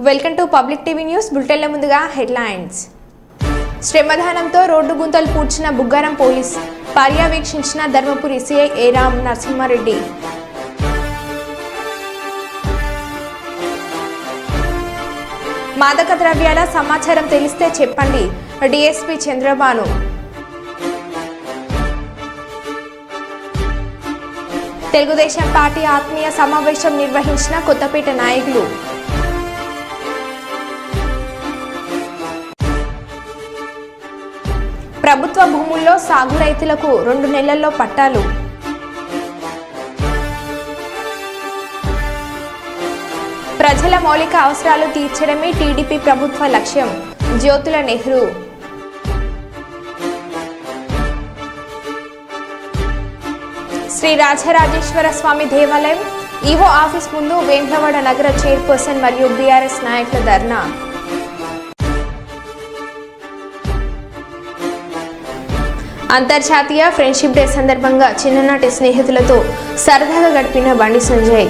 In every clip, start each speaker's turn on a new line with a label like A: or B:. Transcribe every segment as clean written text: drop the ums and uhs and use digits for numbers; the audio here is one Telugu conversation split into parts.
A: Welcome to public TV news బులెటిన్ల ముందుగా హెడ్లైన్స్. శ్రమదానంతో రోడ్డు గుంతలు పూడ్చిన బుగ్గారం పోలీస్ పర్యవేక్షించిన ధర్మపురి సిఐ ఏ రామ్ నరసింహారెడ్డి. మాదక ద్రవ్యాల సమాచారం తెలిస్తే చెప్పండి డిఎస్పీ చంద్రబాను. తెలుగుదేశం పార్టీ ఆత్మీయ సమావేశం నిర్వహించిన కొత్తపేట నాయకులు. ప్రభుత్వ భూముల్లో సాగు రైతులకు 2 నెలల్లో పట్టాలు. ప్రజల మౌలిక అవసరాలు తీర్చడమే టీడీపీ ప్రభుత్వ లక్ష్యం జ్యోతుల నెహ్రూ. శ్రీ రాజరాజేశ్వర స్వామి దేవాలయం ఈవో ఆఫీస్ ముందు వేములవాడ నగర చైర్పర్సన్ మరియు బీఆర్ఎస్ నాయకుల ధర్నా. అంతర్జాతీయ ఫ్రెండ్షిప్ డే సందర్భంగా చిన్ననాటి స్నేహితులతో సరదాగా గడిపిన బండి సంజయ్.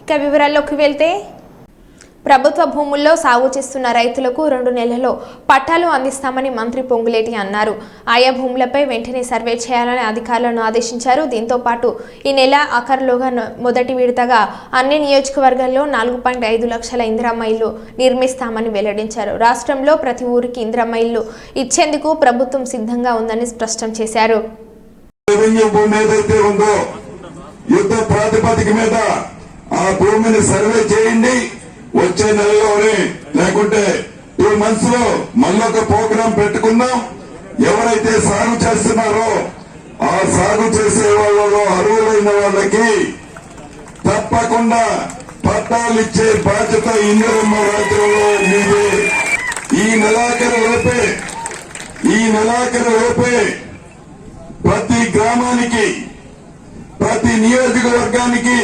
A: ఇక వివరాల్లోకి వెళ్తే, ప్రభుత్వ భూముల్లో సాగు చేస్తున్న రైతులకు 2 నెలల్లో పట్టాలు అందిస్తామని మంత్రి పొంగులేటి అన్నారు. ఆయా భూములపై వెంటనే సర్వే చేయాలని అధికారులను ఆదేశించారు. దీంతో పాటు ఈ నెల ఆఖరులోగా మొదటి విడతగా అన్ని నియోజకవర్గాల్లో 4.5 లక్షల ఇందిరమ్మ ఇళ్లు నిర్మిస్తామని వెల్లడించారు. రాష్ట్రంలో ప్రతి ఊరికి ఇందిరమ్మ ఇళ్లు ఇచ్చేందుకు ప్రభుత్వం సిద్ధంగా ఉందని స్పష్టం చేశారు.
B: వచ్చే నెలలోనే లేకుంటే 2 months లో మళ్ళొక ప్రోగ్రాం పెట్టుకుందాం. ఎవరైతే సాగు చేస్తున్నారో ఆ సాగు చేసే వాళ్ళలో అర్హులైన వాళ్ళకి తప్పకుండా పట్టాలు ఇచ్చే బాధ్యత ఇందిరమ్మ రాజ్యంలో మీదే. ఈ నెలాఖరు లోపే ప్రతి గ్రామానికి, ప్రతి నియోజకవర్గానికి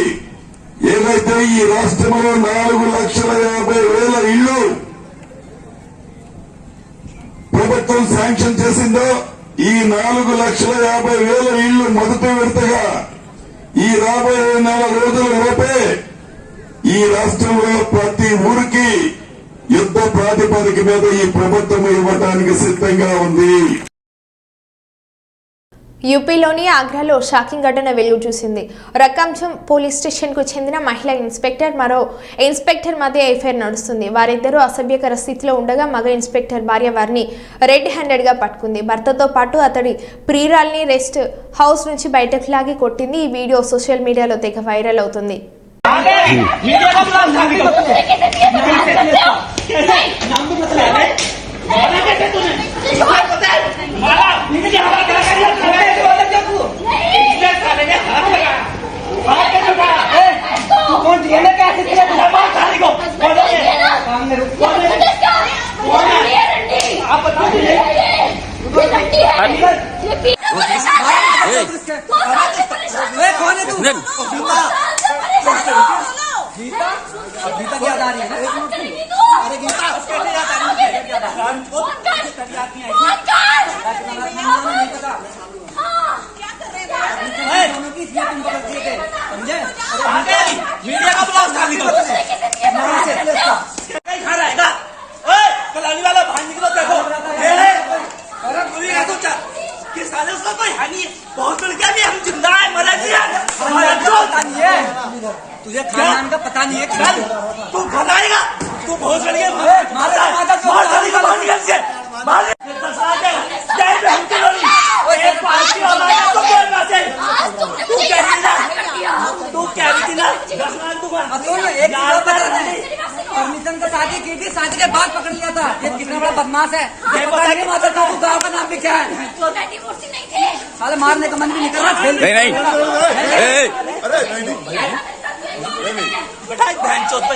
B: ఏదైతే ఈ రాష్ట్రంలో 4,50,000 ఇళ్లు ప్రభుత్వం శాంక్షన్ చేసిందో, ఈ 4,50,000 ఇళ్లు మొదటి విడతగా ఈ రాబోయే 4 రోజుల లోపే ఈ రాష్ట్రంలో ప్రతి ఊరికి యుద్ధ ప్రాతిపదిక మీద ఈ ప్రభుత్వం ఇవ్వడానికి సిద్ధంగా ఉంది.
A: యూపీలోని ఆగ్రాలో షాకింగ్ ఘటన వెలుగు చూసింది. రకంజం పోలీస్ స్టేషన్ కు చెందిన మహిళా ఇన్స్పెక్టర్, మరో ఇన్స్పెక్టర్ మధ్య ఎఫ్ఐఆర్ నడుస్తుంది. వారిద్దరూ అసభ్యకర స్థితిలో ఉండగా మగ ఇన్స్పెక్టర్ భార్య వారిని రెడ్ హ్యాండెడ్ గా పట్టుకుంది. భర్తతో పాటు అతడి ప్రియురాల్ని రెస్ట్ హౌస్ నుంచి బయటకు లాగి కొట్టింది. ఈ వీడియో సోషల్ మీడియాలో తెగ వైరల్ అవుతుంది.
C: गीता क्या जा रही है? अरे गीता मीडिया का ब्लॉग खा निकलो खा रहेगा कलानी वाला बाहर निकलो. देखो किसाने उसका कोई हानि है. बहुत मिल गया भी हम जिंदा है, मरा दिया हमारा पता नहीं है. तुझे खानदान का पता नहीं है. चल तू खाएगा, तू बहुत मिल गया. परमिशन का शादी की थी, शादी के बाद पकड़ लिया था. ये कितना बड़ा बदमाश है. गाँव का नाम भी क्या है? साले मारने का मन भी नहीं कर रहा. नहीं बेटा बहन चौथ पे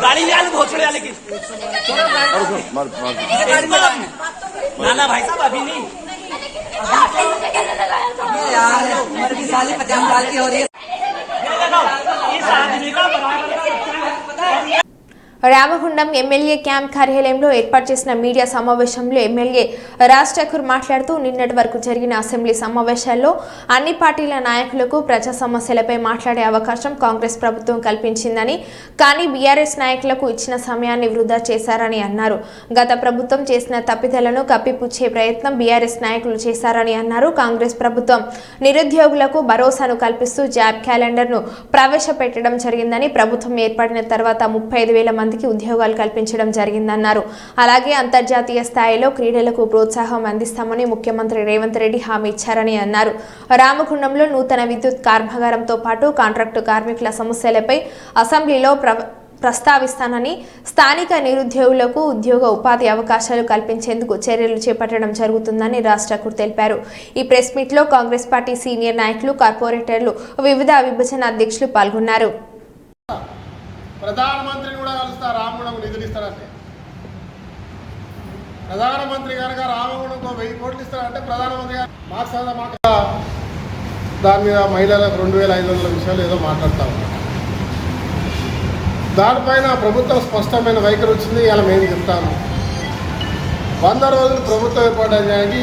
C: गाड़ी ले आले बहुत छोड़े लेकिन नाना भाई साहब अभी नहीं यार. उम्र की साली 50 साल की हो रही है. इस आदमी का
A: రామగుండం ఎమ్మెల్యే క్యాంప్ కార్యాలయంలో ఏర్పాటు చేసిన మీడియా సమావేశంలో ఎమ్మెల్యే రాజ్ ఠాకూర్ మాట్లాడుతూ నిన్నటి వరకు జరిగిన అసెంబ్లీ సమావేశాల్లో అన్ని పార్టీల నాయకులకు ప్రజా సమస్యలపై మాట్లాడే అవకాశం కాంగ్రెస్ ప్రభుత్వం కల్పించిందని, కానీ బీఆర్ఎస్ నాయకులకు ఇచ్చిన సమయాన్ని వృధా చేశారని అన్నారు. గత ప్రభుత్వం చేసిన తప్పిదాలను కప్పిపుచ్చే ప్రయత్నం బీఆర్ఎస్ నాయకులు చేశారని అన్నారు. కాంగ్రెస్ ప్రభుత్వం నిరుద్యోగులకు భరోసాను కల్పిస్తూ జాబ్ క్యాలెండర్ను ప్రవేశపెట్టడం జరిగిందని, ప్రభుత్వం ఏర్పడిన తర్వాత 35,000 మందికి ఉద్యోగాలు కల్పించడం జరిగిందన్నారు. అలాగే అంతర్జాతీయ స్థాయిలో క్రీడలకు ప్రోత్సాహం అందిస్తామని ముఖ్యమంత్రి రేవంత్ రెడ్డి హామీ ఇచ్చారని అన్నారు. రామగుండంలో నూతన విద్యుత్ కర్మాగారంతో పాటు కాంట్రాక్టు కార్మికుల సమస్యలపై అసెంబ్లీలో ప్రస్తావిస్తానని, స్థానిక నిరుద్యోగులకు ఉద్యోగ ఉపాధి అవకాశాలు కల్పించేందుకు చర్యలు చేపట్టడం జరుగుతుందని రాజ్ ఠాకూర్ తెలిపారు. ఈ ప్రెస్ మీట్లో కాంగ్రెస్ పార్టీ సీనియర్ నాయకులు, కార్పొరేటర్లు, వివిధ విభజన అధ్యక్షులు పాల్గొన్నారు.
D: ప్రధానమంత్రిని కూడా కలుస్తారు. రామగుండం నిధులు ఇస్తారంటే ప్రధానమంత్రి కనుక రామగుండంకు 1000 కోట్లు ఇస్తారంటే ప్రధానమంత్రి గారు మాకు దాని మీద మహిళలకు 2,500 విషయాలు ఏదో మాట్లాడుతూ ఉన్నారు. దానిపైన ప్రభుత్వం స్పష్టమైన వైఖరి వచ్చింది. ఇలా మేము చెప్తాను, 100 రోజులు ప్రభుత్వం ఏర్పడడానికి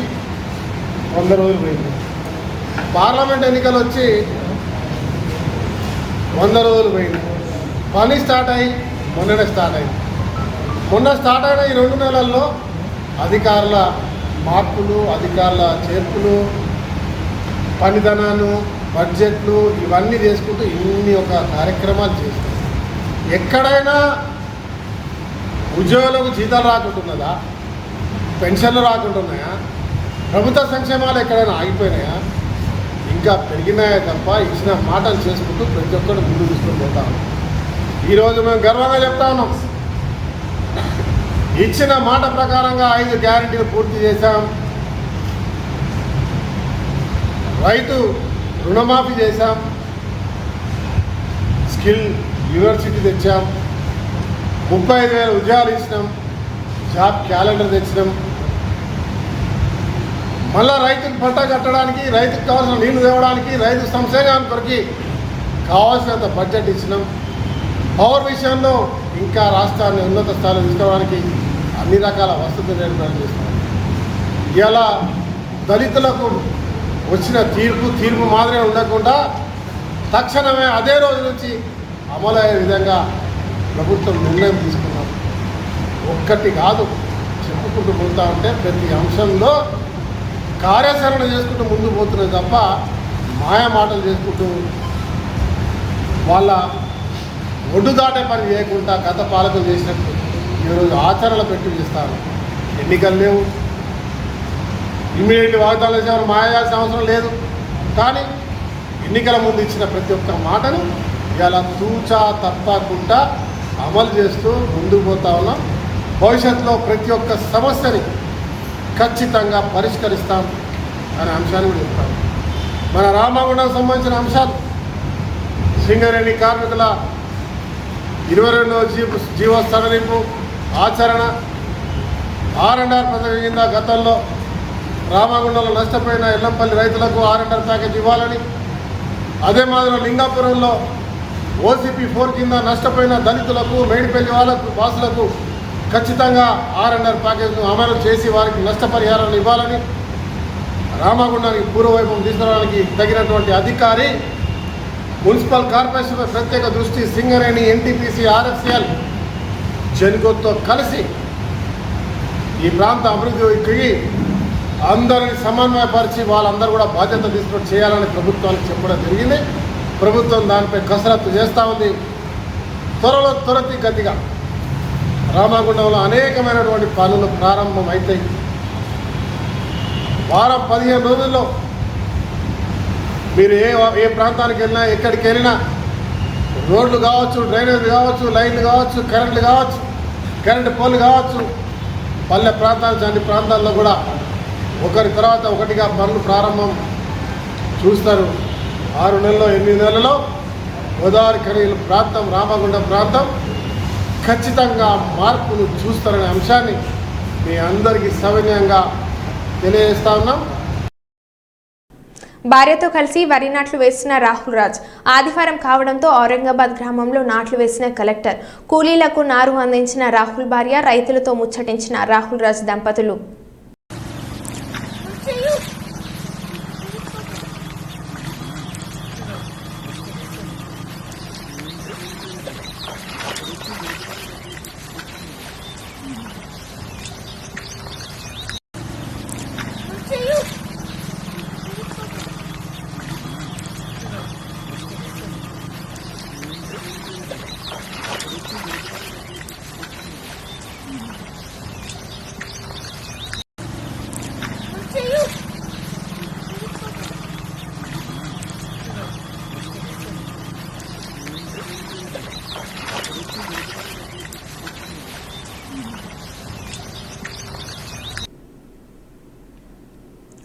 D: 100 రోజులు పోయింది. పార్లమెంట్ ఎన్నికలు వచ్చి 100 రోజులు పోయింది. పని స్టార్ట్ అయ్యి మొన్ననే స్టార్ట్ అయింది. మొన్న స్టార్ట్ అయిన ఈ 2 నెలల్లో అధికారుల మార్పులు, అధికారుల చేర్పులు, పనితనాలు, బడ్జెట్లు ఇవన్నీ చేసుకుంటూ ఇన్ని ఒక కార్యక్రమాలు చేస్తాం. ఎక్కడైనా ఉద్యోగులకు జీతాలు రాకుంటున్నదా? పెన్షన్లు రాకుంటున్నాయా? ప్రభుత్వ సంక్షేమాలు ఎక్కడైనా ఆగిపోయినాయా? ఇంకా పెరిగినాయా తప్ప ఇచ్చిన మాటలు చేసుకుంటూ ప్రతి ఒక్కరు ముందు తీసుకొని పోతాం. ఈరోజు మేము గర్వంగా చెప్తా ఉన్నాం, ఇచ్చిన మాట ప్రకారంగా 5 గ్యారెంటీలు పూర్తి చేశాం. రైతు రుణమాఫీ చేశాం, స్కిల్ యూనివర్సిటీ తెచ్చాం, 35,000 ఉద్యోగాలు ఇచ్చినాం, జాబ్ క్యాలెండర్ తెచ్చినాం. మళ్ళా రైతుకు పంట కట్టడానికి, రైతుకు కావాల్సిన నీళ్లు తేవడానికి, రైతు సంక్షేమానికి కొరకు కావాల్సినంత బడ్జెట్ ఇచ్చినాం. పవర్ విషయంలో ఇంకా రాష్ట్రాన్ని ఉన్నత స్థాయిలో తీసుకోవడానికి అన్ని రకాల వసతులు ఏర్పాటు చేస్తున్నాం. ఇలా దళితులకు వచ్చిన తీర్పు మాదిరిగా ఉండకుండా తక్షణమే అదే రోజు నుంచి అమలయ్యే విధంగా ప్రభుత్వం నిర్ణయం తీసుకున్నాం. ఒక్కటి కాదు, చెప్పుకుంటూ పోతా ఉంటే ప్రతి అంశంలో కార్యాచరణ చేసుకుంటూ ముందు పోతున్నది తప్ప మాయా మాటలు చేసుకుంటూ వాళ్ళ ఒడ్డు దాటే పని చేయకుండా గత పాలకులు చేసినట్టు ఈరోజు ఆచరణలు పెట్టి చేస్తారు. ఎన్నికలు లేవు, ఇమ్మీడియట్లీ వాగ్దానాలు చేసేవారు మాయ చేయాల్సిన అవసరం లేదు. కానీ ఎన్నికల ముందు ఇచ్చిన ప్రతి ఒక్క మాటను ఇలా తూచా తప్పకుండా అమలు చేస్తూ ముందుకు పోతా ఉన్నాం. భవిష్యత్తులో ప్రతి ఒక్క సమస్యని ఖచ్చితంగా పరిష్కరిస్తాం అనే అంశాన్ని కూడా చెప్తాం. మన రామగుండం సంబంధించిన అంశాలు, సింగరేణి కార్మికుల 22వ జీవో సడలింపు ఆచరణ, R&R పథకం కింద గతంలో రామగుండంలో నష్టపోయిన ఎల్లంపల్లి రైతులకు R&R ప్యాకేజ్ ఇవ్వాలని, అదే మాదిరిగా లింగాపురంలో OCP 4 కింద నష్టపోయిన దళితులకు, మేడిపల్లి వాళ్ళకు, వాసులకు ఖచ్చితంగా R&R ప్యాకేజ్ను అమలు చేసి వారికి నష్టపరిహారాలు ఇవ్వాలని, రామగుండానికి పూర్వవైభవం తీసుకురావడానికి తగినటువంటి అధికారి, మున్సిపల్ కార్పొరేషన్పై ప్రత్యేక దృష్టి, సింగరేణి, NTPC, RFCL, జెన్కోతో కలిసి ఈ ప్రాంత అభివృద్ధికి అందరిని సమన్వయపరిచి వాళ్ళందరూ కూడా బాధ్యత తీసుకొని చేయాలని ప్రభుత్వానికి చెప్పడం జరిగింది. ప్రభుత్వం దానిపై కసరత్తు చేస్తూ ఉంది. త్వరితగతిగా రామగుండంలో అనేకమైనటువంటి పనులు ప్రారంభం అవుతాయి. వారం 15 రోజుల్లో మీరు ఏ ప్రాంతానికి వెళ్ళినా, ఎక్కడికి వెళ్ళినా రోడ్లు కావచ్చు, డ్రైనేజీలు కావచ్చు, లైన్లు కావచ్చు, కరెంట్లు కావచ్చు, కరెంటు పోలు కావచ్చు, పల్లె ప్రాంతాలు అన్ని ప్రాంతాల్లో కూడా ఒకరి తర్వాత ఒకటిగా పనులు ప్రారంభం చూస్తారు. 6 నెలల్లో 8 నెలల్లో గోదావరి ఖనీల ప్రాంతం, రామగుండం ప్రాంతం ఖచ్చితంగా మార్పును చూస్తారనే అంశాన్ని మీ అందరికీ సవినయంగా తెలియజేస్తా ఉన్నాం.
A: భార్యతో కలిసి వరి నాట్లు వేసిన రాహుల్ రాజ్ ఆదివారం కావడంతో ఔరంగాబాద్ గ్రామంలో నాట్లు వేసిన కలెక్టర్, కూలీలకు నారు అందించిన రాహుల్ భార్య, రైతులతో ముచ్చటించిన రాహుల్ రాజ్ దంపతులు.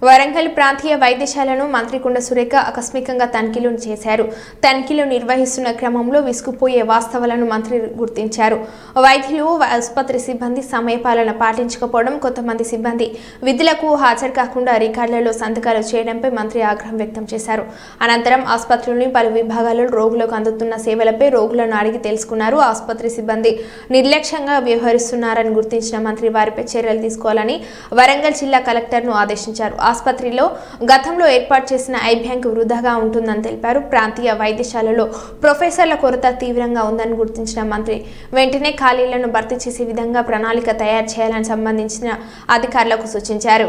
A: వరంగల్ ప్రాంతీయ వైద్యశాలను మంత్రి కొండ సురేఖ ఆకస్మికంగా తనిఖీలు చేశారు. తనిఖీలు నిర్వహిస్తున్న క్రమంలో విసుగుపోయే వాస్తవాలను మంత్రి గుర్తించారు. వైద్యులు, ఆసుపత్రి సిబ్బంది సమయపాలన పాటించకపోవడం, కొంతమంది సిబ్బంది విధులకు హాజరు కాకుండా రికార్డులలో సంతకాలు చేయడంపై మంత్రి ఆగ్రహం వ్యక్తం చేశారు. అనంతరం ఆసుపత్రిలోని పలు విభాగాలలో రోగులకు అందుతున్న సేవలపై రోగులను అడిగి తెలుసుకున్నారు. ఆసుపత్రి సిబ్బంది నిర్లక్ష్యంగా వ్యవహరిస్తున్నారని గుర్తించిన మంత్రి వారిపై చర్యలు తీసుకోవాలని వరంగల్ జిల్లా కలెక్టర్ను ఆదేశించారు. ఆసుపత్రిలో గతంలో ఏర్పాటు చేసిన ఐ బ్యాంక్ వృధాగా ఉంటుందని తెలిపారు. ప్రాంతీయ వైద్యశాలలో ప్రొఫెసర్ల కొరత తీవ్రంగా ఉందని గుర్తించిన మంత్రి వెంటనే ఖాళీలను భర్తీ చేసే విధంగా ప్రణాళిక తయారు చేయాలని సంబంధించిన అధికారులకు సూచించారు.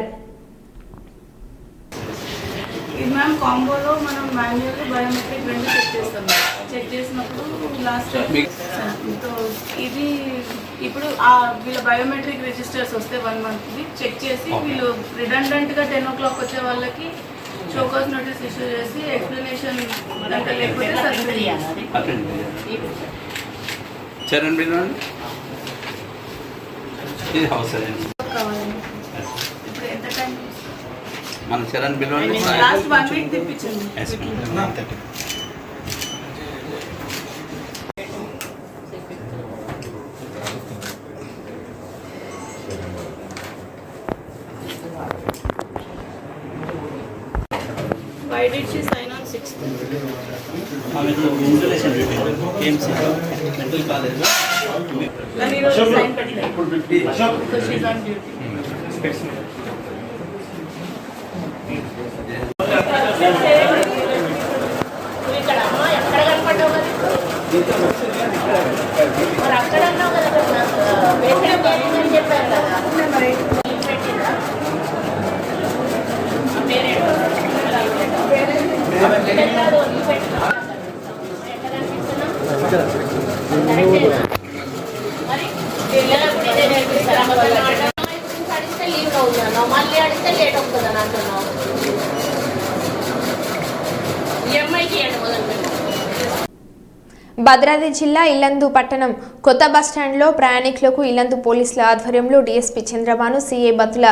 E: మ్యామ్ కాంబోలో మనం మాన్యువల్ బయోమెట్రిక్ రెండు చెక్ చేసినప్పుడు లాస్ట్ ఇది ఇప్పుడు వీళ్ళ బయోమెట్రిక్ రిజిస్టర్స్ వస్తే 1 మంత్ది చెక్ చేసి వీళ్ళు రిడండెంట్గా 10 o'clock వచ్చే వాళ్ళకి షోకాస్ నోటీస్ ఇష్యూ చేసి ఎక్స్ప్లెనేషన్ లేకపోతే కావాలండి. ఇప్పుడు ఎంత టైం
F: మన Charan bill
E: last 1 week తెప్పించండి. Why did she sign on 6th? కానీ ఈరోజు సైన్ పెట్టలేదు because she's on duty.
G: మళ్ళీ అడిగితే లేట్ అవుతుందని అంటున్నావు. ఈఎంఐకి ఇవ్వండి మొదలు.
A: భద్రాద్రి జిల్లా ఇల్లందు పట్టణం కొత్త బస్టాండ్లో ప్రయాణికులకు ఇల్లందు పోలీసుల ఆధ్వర్యంలో డీఎస్పీ చంద్రబాను, సీఐ బత్తుల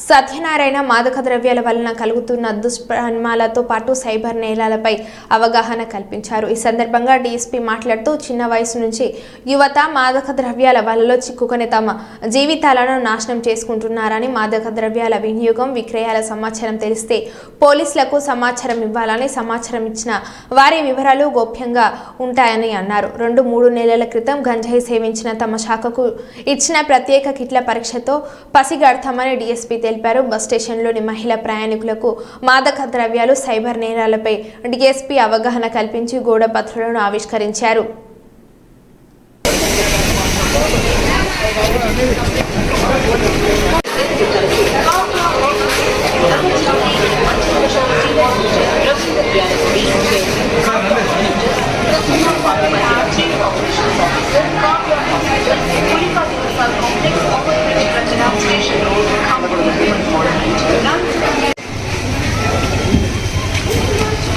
A: సత్యనారాయణ మాదక ద్రవ్యాల వలన కలుగుతున్న దుష్పరిణామాలతో పాటు సైబర్ నేరాలపై అవగాహన కల్పించారు. ఈ సందర్భంగా డీఎస్పీ మాట్లాడుతూ చిన్న వయసు నుంచి యువత మాదక ద్రవ్యాల వలలో చిక్కుకొని తమ జీవితాలను నాశనం చేసుకుంటున్నారని, మాదక ద్రవ్యాల వినియోగం, విక్రయాల సమాచారం తెలిస్తే పోలీసులకు సమాచారం ఇవ్వాలని, సమాచారం ఇచ్చిన వారి వివరాలు గోప్యంగా ఉంటాయని అన్నారు. 2-3 నెలల క్రితం గంజాయి సేవించిన తమ శాఖకు ఇచ్చిన ప్రత్యేక కిట్ల పరీక్షతో పసిగడతామని డీఎస్పీ తెలిపారు. బస్ స్టేషన్లోని మహిళా ప్రయాణికులకు మాదక ద్రవ్యాలు, సైబర్ నేరాలపై డీఎస్పీ అవగాహన కల్పించి గోడ పత్రాలను ఆవిష్కరించారు.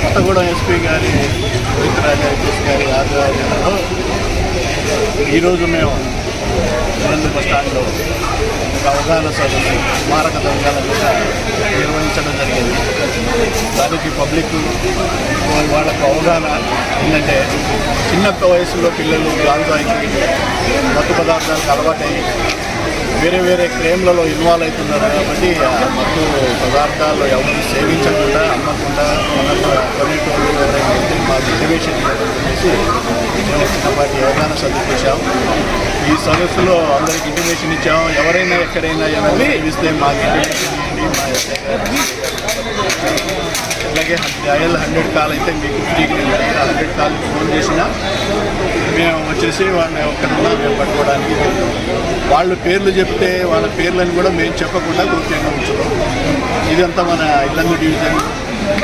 H: కొత్తగూడెం ఎస్పీ గారి రాజేష్ గారి ఆధ్వర్యంలో ఈరోజు మేము ఇల్లందు బస్ స్టాండ్లో ఒక అవగాహన సదస్సు మారక ద్రవ్యాల మీద నిర్వహించడం జరిగింది. దానికి పబ్లిక్ వాళ్ళకు అవగాహన ఏంటంటే చిన్న వయసులో పిల్లలు గాంజాయికి మత్తు పదార్థాలకు అలవాటై వేరే వేరే క్రైమ్లలో ఇన్వాల్వ్ అవుతున్నారు కాబట్టి మత్తు పదార్థాలు ఎవరు సేవించకుండా అమ్మకుండా మనకు కొనేటోళ్ళు ఎవరైనా వెళ్తే మాకు ఇంటిమేషన్ చేసి మేము చిన్నపాటి అవగాహన సదస్సు చేశాం. ఈ సదస్సులో అందరికి ఇంటిమేషన్ ఇచ్చాం. ఎవరైనా ఎక్కడైనా ఏమైనా సేవిస్తే మాకు ఇంటిమేషన్ ఇవ్వండి. అలాగే డయల్ 100 కాల్ అయితే మీకు ఫ్రీగా 100 కాల్ ఫోన్ చేసినా మేము వచ్చేసి వాళ్ళని ఎక్కడున్నా మేము పట్టుకోవడానికి వాళ్ళు పేర్లు చెప్తే వాళ్ళ పేర్లను కూడా మేము చెప్పకుండా గోప్యంగా ఉంచుతాం. ఇదంతా మన ఇల్లందు డివిజన్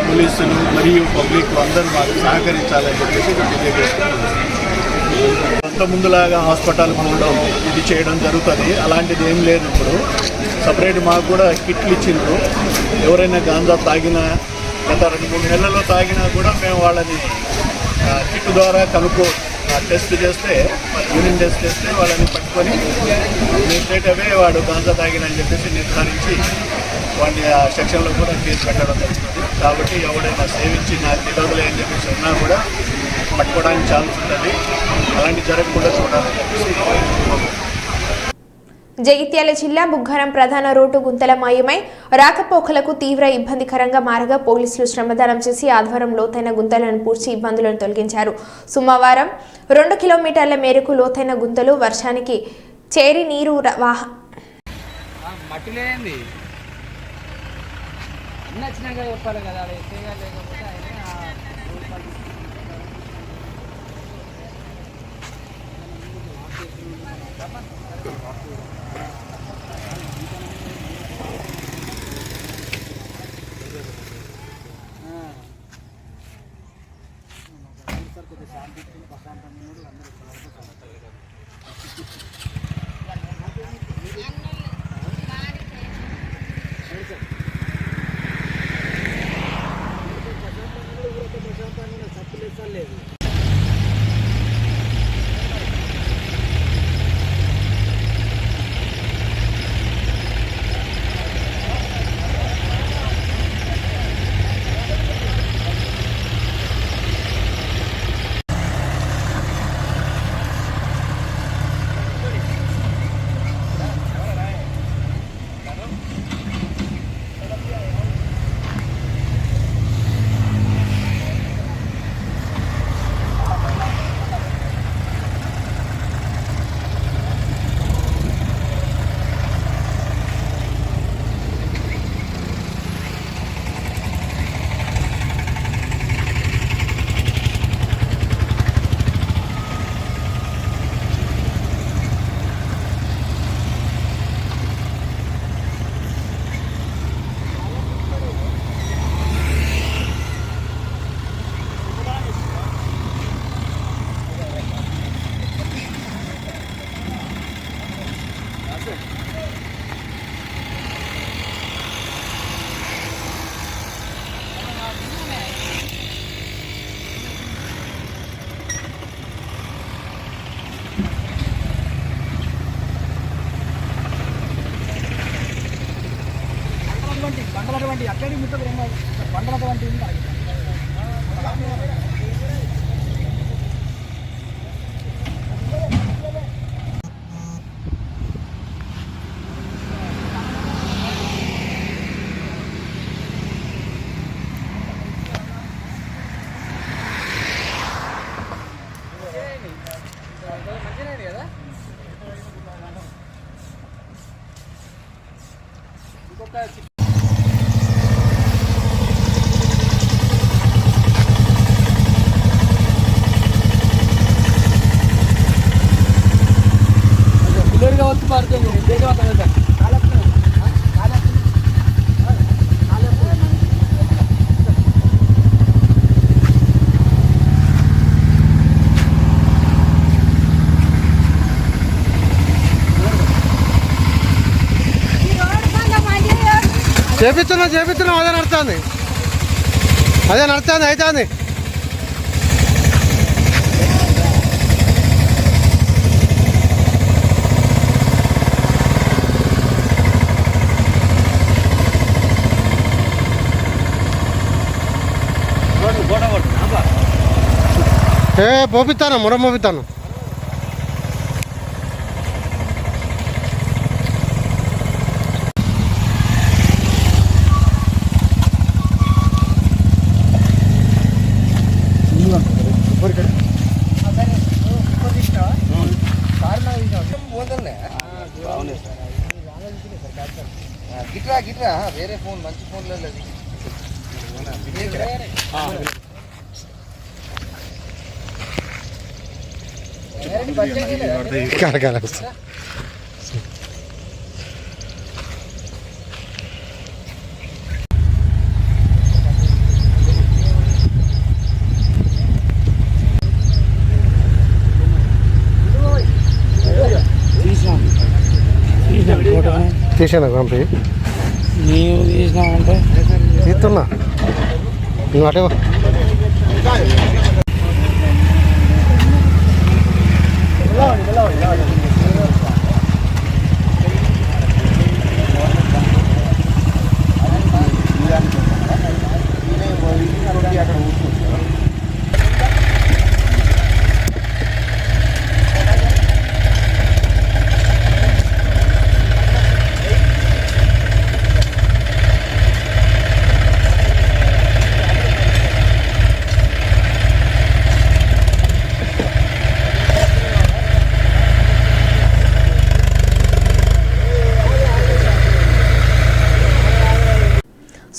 H: పోలీసులు మరియు పబ్లిక్ అందరూ మాకు సహకరించాలని చెప్పేసి తెలియజేస్తున్నాం. అంత ముందులాగా హాస్పిటల్ పోవడం ఇది చేయడం జరుగుతుంది. అలాంటిది ఏం లేదు. ఇప్పుడు సపరేట్ మాకు కూడా కిట్లు ఇచ్చిండ్రు. ఎవరైనా గాంజా తాగినా గత 2-3 నెలల్లో తాగినా కూడా మేము వాళ్ళని కిట్ ద్వారా టెస్ట్ చేస్తే యూరిన్ టెస్ట్ చేస్తే వాళ్ళని పట్టుకొని స్ట్రేట్ అవే వాడు గాంజా తాగినని చెప్పేసి నిర్ధారించి వాడిని ఆ సెక్షన్లో కూడా కేసు పెట్టడం జరుగుతుంది. కాబట్టి ఎవడైనా సేవించి నాకు తెలియదులే అని చెప్పేసి ఉన్నా కూడా పట్టుకోవడానికి ఛాన్స్ ఉంటుంది. అలాంటి జరగకుండా చూడాలని చెప్పేసి.
A: జగిత్యాల జిల్లా బుగ్గారం ప్రధాన రోడ్డు గుంతలమయమై రాకపోకలకు తీవ్ర ఇబ్బందికరంగా మారగా పోలీసులు శ్రమదానం చేసి ఆధ్వర్యం లోతైన గుంతలను పూడ్చి ఇబ్బందులను తొలగించారు. సోమవారం 2 కిలోమీటర్ల మేరకు లోతైన గుంతలు వర్షానికి చేరి నీరు
I: చేపిస్తున్నాం అదే నడుస్తుంది అవుతుంది. పోపిస్తాను మురం పోపిస్తాను.
C: గిట్రా వేరే ఫోన్ మంచి ఫోన్లో లేదు
I: తీసాను పంపి
C: నీవు తీసినావంటే
I: తీస్తున్నా నువ్వు అటే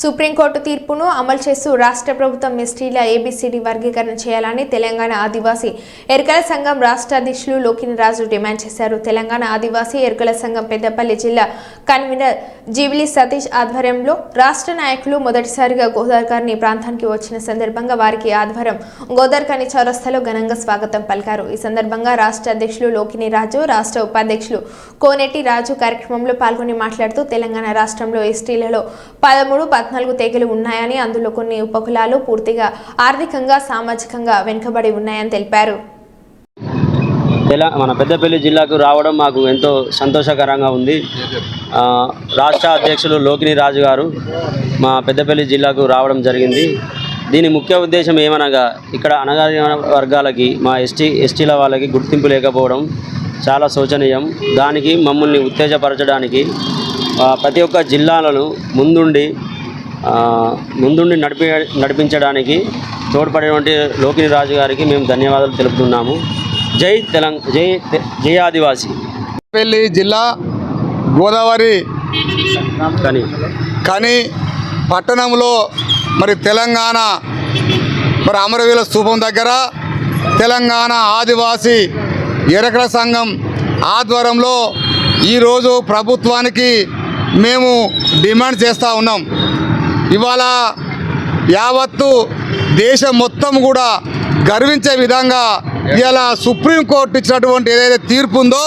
A: సుప్రీంకోర్టు తీర్పును అమలు చేస్తూ రాష్ట్ర ప్రభుత్వం ఎస్టీల ఏబీసీడీ వర్గీకరణ చేయాలని తెలంగాణ ఆదివాసీ ఎరుకల సంఘం రాష్ట్ర అధ్యక్షులు లోకిని రాజు డిమాండ్ చేశారు. తెలంగాణ ఆదివాసీ ఎరుకల సంఘం పెద్దపల్లి జిల్లా కన్వీనర్ జీవిలి సతీష్ ఆధ్వర్యంలో రాష్ట్ర నాయకులు మొదటిసారిగా గోదావరికని ప్రాంతానికి వచ్చిన సందర్భంగా వారికి ఆధ్వర్యం గోదావరికని చౌరస్తాలో ఘనంగా స్వాగతం పలికారు. ఈ సందర్భంగా రాష్ట్ర అధ్యక్షులు లోకిని రాజు, రాష్ట్ర ఉపాధ్యక్షులు కోనేటి రాజు కార్యక్రమంలో పాల్గొని మాట్లాడుతూ తెలంగాణ రాష్ట్రంలో ఎస్టీలలో 13-14 తెగలు ఉన్నాయని, అందులో కొన్ని ఉపకులాలు పూర్తిగా ఆర్థికంగా సామాజికంగా వెనుకబడి ఉన్నాయని తెలిపారు.
J: మన పెద్దపల్లి జిల్లాకు రావడం మాకు ఎంతో సంతోషకరంగా ఉంది. రాష్ట్ర అధ్యక్షులు లోకిని రాజు గారు మా పెద్దపల్లి జిల్లాకు రావడం జరిగింది. దీని ముఖ్య ఉద్దేశం ఏమనగా ఇక్కడ అణగారిన వర్గాలకి మా ఎస్టీల వాళ్ళకి గుర్తింపు లేకపోవడం చాలా శోచనీయం. దానికి మమ్మల్ని ఉత్తేజపరచడానికి ప్రతి ఒక్క జిల్లాలను ముందుండి నడిపించడానికి తోడ్పడేటువంటి లోకిని రాజు గారికి మేము ధన్యవాదాలు తెలుపుతున్నాము. జై ఆదివాసీ.
H: పెళ్లి జిల్లా గోదావరి కానీ పట్టణంలో మరి తెలంగాణ మరి అమరవీరుల స్తూపం దగ్గర తెలంగాణ ఆదివాసీ ఎరుకల సంఘం ఆధ్వర్యంలో ఈరోజు ప్రభుత్వానికి మేము డిమాండ్ చేస్తూ ఉన్నాం. ఇవాళ యావత్తు దేశం మొత్తం కూడా గర్వించే విధంగా ఇలా సుప్రీంకోర్టు ఇచ్చినటువంటి ఏదైతే తీర్పు ఉందో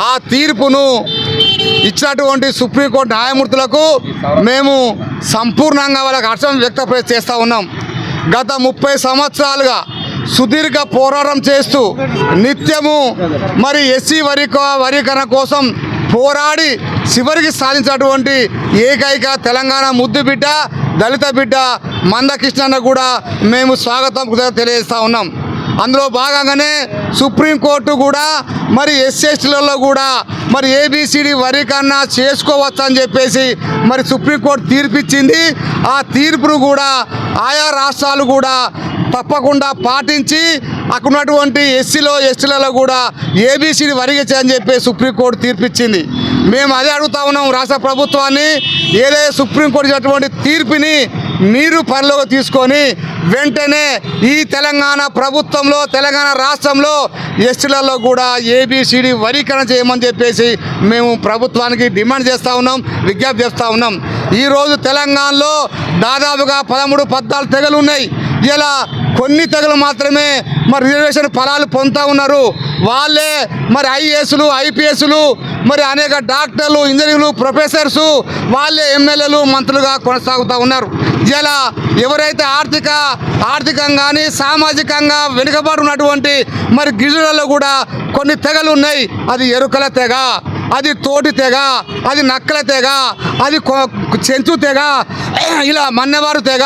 H: ఆ తీర్పును ఇచ్చినటువంటి సుప్రీంకోర్టు న్యాయమూర్తులకు మేము సంపూర్ణంగా వాళ్ళకి హర్షం వ్యక్తం చేస్తూ ఉన్నాం. గత 30 సంవత్సరాలుగా సుదీర్ఘ పోరాటం చేస్తూ నిత్యము మరి ఎస్సీ వర్గీకరణ కోసం పోరాడి చివరికి సాధించినటువంటి ఏకైక తెలంగాణ ముద్దు బిడ్డ దళిత బిడ్డ మందకృష్ణ కూడా మేము స్వాగతం తెలియజేస్తూ ఉన్నాం. అందులో భాగంగానే సుప్రీంకోర్టు కూడా మరి ఎస్సీలలో కూడా మరి ఏబిసిడి వర్గీకరణ చేసుకోవచ్చని చెప్పేసి మరి సుప్రీంకోర్టు తీర్పిచ్చింది. ఆ తీర్పును కూడా ఆయా రాష్ట్రాలు కూడా తప్పకుండా పాటించి అక్కడ ఉన్నటువంటి ఎస్టీలలో కూడా ఏబిసిడి వర్గీకరించని చెప్పి సుప్రీంకోర్టు తీర్పిచ్చింది. మేము అదే అడుగుతా ఉన్నాం రాష్ట్ర ప్రభుత్వాన్ని, ఏదైతే సుప్రీంకోర్టు ఇచ్చినటువంటి తీర్పుని మీరు పరిలోకి తీసుకొని వెంటనే ఈ తెలంగాణ ప్రభుత్వంలో తెలంగాణ రాష్ట్రంలో ఎస్టీలలో కూడా ఏబిసిడి వర్గీకరణ చేయమని చెప్పేసి మేము ప్రభుత్వానికి డిమాండ్ చేస్తూ ఉన్నాం, విజ్ఞప్తి చేస్తూ ఉన్నాం. ఈరోజు తెలంగాణలో దాదాపుగా 13-14 తెగలు ఉన్నాయి. ఇలా కొన్ని తెగలు మాత్రమే మరి రిజర్వేషన్ ఫలాలు పొందుతూ ఉన్నారు. వాళ్ళే మరి ఐఏఎస్లు, ఐపీఎస్లు, మరి అనేక డాక్టర్లు, ఇంజనీర్లు, ప్రొఫెసర్సు వాళ్ళే ఎమ్మెల్యేలు, మంత్రులుగా కొనసాగుతూ ఉన్నారు. ఇలా ఎవరైతే ఆర్థికంగా సామాజికంగా వెనుకబడి ఉన్నటువంటి మరి గిరిజనులలో కూడా కొన్ని తెగలు ఉన్నాయి. అది ఎరుకల తెగ, అది తోటి తెగ, అది నక్కల తెగ, అది చెంచు తెగ, ఇలా మన్నెవారు తెగ,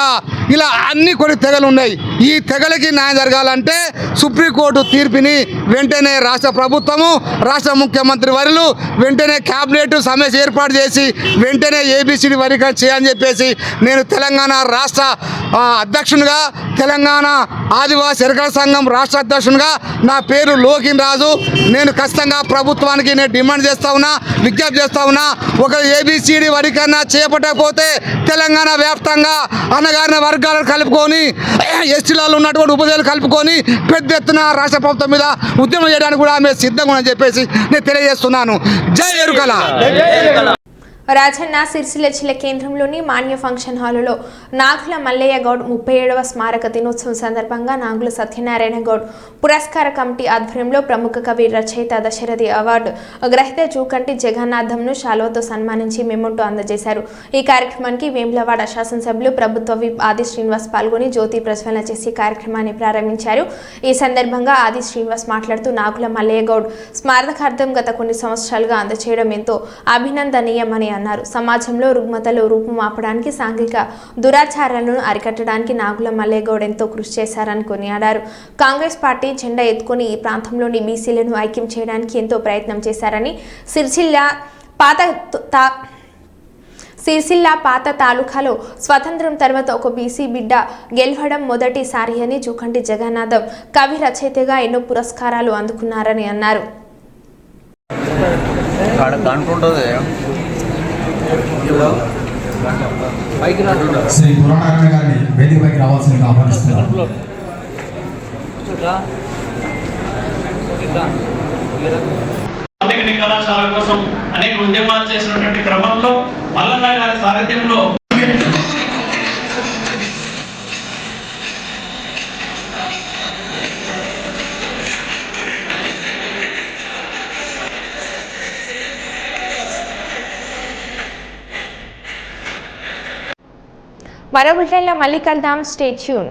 K: ఇలా అన్ని కొన్ని తెగలు ఉన్నాయి. ఈ తెగలకి న్యాయం జరగాలంటే సుప్రీంకోర్టు తీర్పుని వెంటనే రాష్ట్ర ప్రభుత్వము, రాష్ట్ర ముఖ్యమంత్రి వర్యులు వెంటనే క్యాబినెట్ సమావేశం ఏర్పాటు చేసి వెంటనే ఏబిసిడి వర్గీకరణ చేయని చెప్పేసి నేను తెలంగాణ రాష్ట్ర అధ్యక్షునిగా, తెలంగాణ ఆదివాసీ ఎరకల సంఘం రాష్ట్ర అధ్యక్షునిగా నా పేరు లోకిన్ రాజు. నేను ఖచ్చితంగా ప్రభుత్వానికి నేను డిమాండ్ చేస్తా ఉన్నా, విజ్ఞప్తి చేస్తా ఉన్నా. ఒక ఏబిసిడి వర్గీకరణ చేపట్టకపోతే తెలంగాణ వ్యాప్తంగా అణగారిన వర్గాలను కలుపుకొని ఎస్టీలలో ఉన్నటువంటి ఉపజలు కలుపుకొని పెద్ద ఎత్తున రాష్ట్ర ప్రభుత్వం మీద ఉద్యమం చేయడానికి కూడా ఆమె సిద్ధంగా ఉందని చెప్పేసి నేను తెలియజేస్తున్నాను. జై ఎరుకల.
A: రాజన్న సిరిసిల్ల జిల్లా కేంద్రంలోని మాన్య ఫంక్షన్ హాలులో నాగుల మల్లయ్య గౌడ్ 37వ స్మారక దినోత్సవం సందర్భంగా నాగుల సత్యనారాయణ గౌడ్ పురస్కార కమిటీ ఆధ్వర్యంలో ప్రముఖ కవి రచయిత దశరథి అవార్డు గ్రహీత జూకంటి జగన్నాథంను శాలువతో సన్మానించి మెమోంటో అందజేశారు. ఈ కార్యక్రమానికి వేములవాడ శాసనసభ్యులు ప్రభుత్వ విప్ ఆది శ్రీనివాస్ పాల్గొని జ్యోతి ప్రజ్వలన చేసి కార్యక్రమాన్ని ప్రారంభించారు. ఈ సందర్భంగా ఆది శ్రీనివాస్ మాట్లాడుతూ నాగుల మల్లయ్య గౌడ్ స్మారకార్థం గత కొన్ని సంవత్సరాలుగా అందజేయడం ఎంతో అభినందనీయమని అన్నారు. సమాజంలో రుగ్మతలు రూపుమాపడానికి, సాంఘిక దురాచారాలను అరికట్టడానికి నాగుల మల్లయ్య గౌడ్ ఎంతో కృషి చేశారని కొనియాడారు. కాంగ్రెస్ పార్టీ జెండా ఎత్తుకొని ఈ ప్రాంతంలోని బీసీలను ఐక్యం చేయడానికి ఎంతో ప్రయత్నం చేశారని, సిరిసిల్ల పాత తాలూకాలో స్వతంత్రం తర్వాత ఒక బీసీ బిడ్డ గెలవడం మొదటిసారి అని జూకంటి జగన్నాథం కవి రచయితగా ఎన్నో పురస్కారాలు అందుకున్నారని అన్నారు.
L: శ్రీ పురాణారాయణ గారిని వేదికపైకి రావాల్సిందిగా ఆహ్వానిస్తున్నారు.
M: కళాశాల కోసం అనేక ఉద్యమాలు చేసినటువంటి క్రమంలో మల్లన్న గారి సారథ్యంలో
A: మరో బులెటిన్లో మళ్ళీ కలుద్దాం. Stay tune.